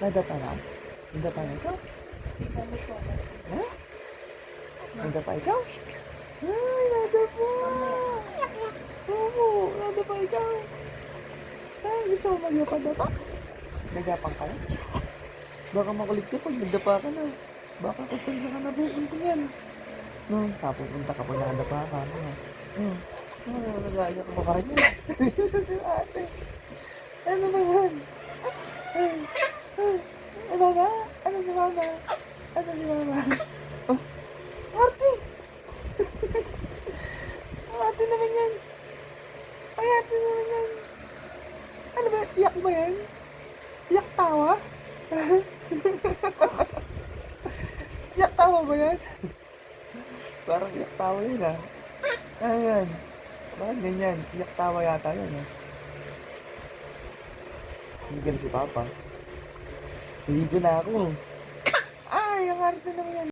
Nadapa na? Nadapa na ikaw? Ha? Nadapa ikaw? Ay, nadapa! Oo, nadapa ikaw. Ay, gusto mo magyapa-dapa? Nagapang ka na? Baka makulit ka pag nagdapa ka na. Baka kung saan ka na pupunta yan. No, papupunta ka pag nakadapa ka. Nag-aayak mo ka rin yan. Si ate. Ano ba yan? Ano ba? Ano si mama? Ano si mama? Oh, ate! Ate naman yan. Ay, ate naman yan. Ano ba? Iyak ba yan? Iyak tawa? Iyak tawa ba yan? Parang iyak tawa yun ah. Ayan. Bakit ganyan? Iyak tawa yata yun ah. Hindi ka na si Papa. Hindi ko na ako. Ay, ang arte naman yan.